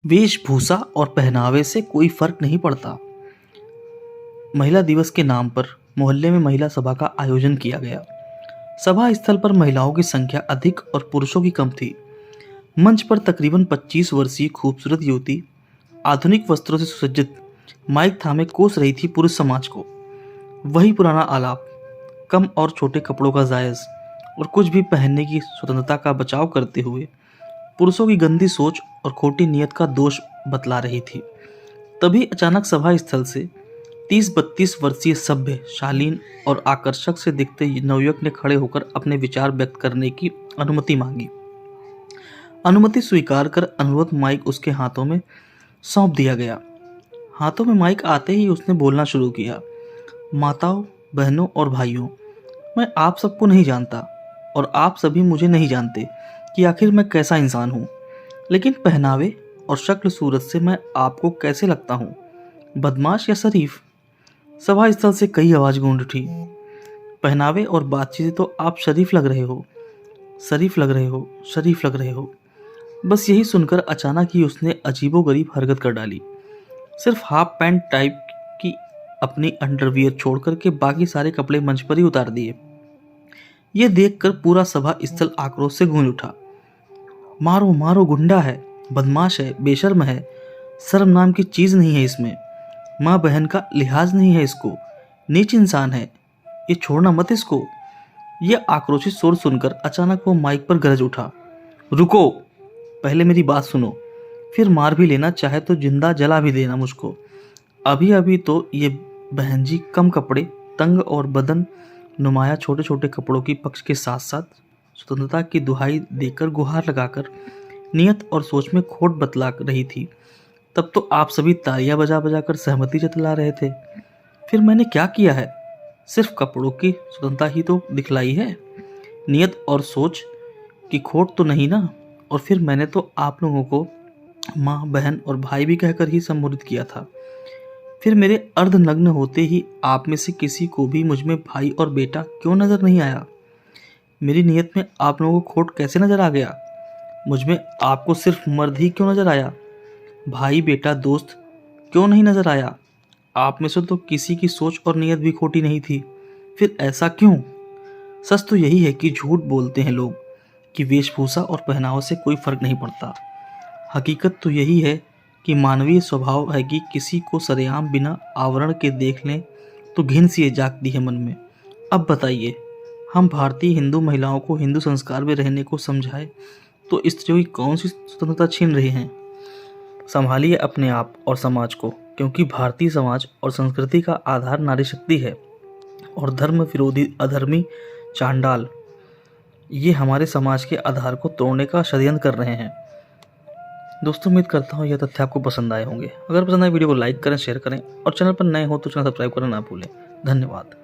वेशभूषा और पहनावे से कोई फर्क नहीं पड़ता। महिला दिवस के नाम पर मोहल्ले में महिला सभा का आयोजन किया गया। सभा स्थल पर महिलाओं की संख्या अधिक और पुरुषों की कम थी। मंच पर तकरीबन 25 वर्षीय खूबसूरत युवती आधुनिक वस्त्रों से सुसज्जित माइक थामे कोस रही थी पुरुष समाज को। वही पुराना आलाप, कम और छोटे कपड़ों का जायज और कुछ भी पहनने की स्वतंत्रता का बचाव करते हुए पुरुषों की गंदी सोच और खोटी नीयत का दोष बतला रही थी। तभी अचानक सभा स्थल से 30-32 वर्षीय सभ्य, शालीन और आकर्षक से दिखते नवयुवक ने खड़े होकर अपने विचार व्यक्त करने की अनुमति मांगी। अनुमति स्वीकार कर अनुरोध माइक उसके हाथों में सौंप दिया गया। हाथों में माइक आते ही उसने बोलना शुरू किया। माताओं, बहनों और भाइयों, मैं आप सबको नहीं जानता और आप सभी मुझे नहीं जानते कि आखिर मैं कैसा इंसान हूँ, लेकिन पहनावे और शक्ल सूरत से मैं आपको कैसे लगता हूँ, बदमाश या शरीफ? सभा स्थल से कई आवाज गूंज उठी। पहनावे और बातचीत से तो आप शरीफ लग रहे हो, शरीफ लग रहे हो, शरीफ लग रहे हो। बस यही सुनकर अचानक ही उसने अजीबोगरीब हरकत कर डाली। सिर्फ हाफ पैंट टाइप की अपनी अंडरवियर छोड़कर के बाकी सारे कपड़े मंच पर ही उतार दिए। यह देखकर पूरा सभा स्थल आक्रोश से गूंज उठा। मारो मारो, गुंडा है, बदमाश है, बेशर्म है, शर्म नाम की चीज नहीं है इसमें, माँ बहन का लिहाज नहीं है इसको, नीच इंसान है, ये छोड़ना मत इसको। यह आक्रोशित शोर सुनकर अचानक वो माइक पर गरज उठा। रुको, पहले मेरी बात सुनो, फिर मार भी लेना, चाहे तो जिंदा जला भी देना मुझको। अभी अभी तो ये बहन जी कम कपड़े, तंग और बदन नुमाया छोटे छोटे कपड़ों की पक्ष के साथ साथ स्वतंत्रता की दुहाई देकर गुहार लगाकर नियत और सोच में खोट बतला रही थी। तब तो आप सभी तालियां बजा बजा कर सहमति जतला रहे थे। फिर मैंने क्या किया है? सिर्फ कपड़ों की स्वतंत्रता ही तो दिखलाई है, नियत और सोच की खोट तो नहीं ना। और फिर मैंने तो आप लोगों को माँ, बहन और भाई भी कहकर ही संबोधित किया था। फिर मेरे अर्धनग्न होते ही आप में से किसी को भी मुझ में भाई और बेटा क्यों नजर नहीं आया? मेरी नीयत में आप लोगों को खोट कैसे नजर आ गया? मुझ में आपको सिर्फ मर्द ही क्यों नजर आया? भाई, बेटा, दोस्त क्यों नहीं नजर आया? आप में से तो किसी की सोच और नीयत भी खोटी नहीं थी। फिर ऐसा क्यों? सच तो यही है कि झूठ बोलते हैं लोग कि वेशभूषा और पहनावा से कोई फर्क नहीं पड़ता। हकीकत तो यही है कि मानवीय स्वभाव है कि किसी को सरेआम बिना आवरण के देख लें तो घिन सी जागती है मन में। अब बताइए, हम भारतीय हिंदू महिलाओं को हिंदू संस्कार में रहने को समझाए तो स्त्रियों की कौन सी स्वतंत्रता छीन रहे हैं? संभालिए अपने आप और समाज को, क्योंकि भारतीय समाज और संस्कृति का आधार नारी शक्ति है और धर्म विरोधी अधर्मी चांडाल ये हमारे समाज के आधार को तोड़ने का षड्यंत्र कर रहे हैं। दोस्तों, उम्मीद करता हूँ यह तथ्य आपको पसंद आए होंगे। अगर पसंद आए वीडियो को लाइक करें, शेयर करें और चैनल पर नए हो तो चैनल सब्सक्राइब करना ना भूलें। धन्यवाद।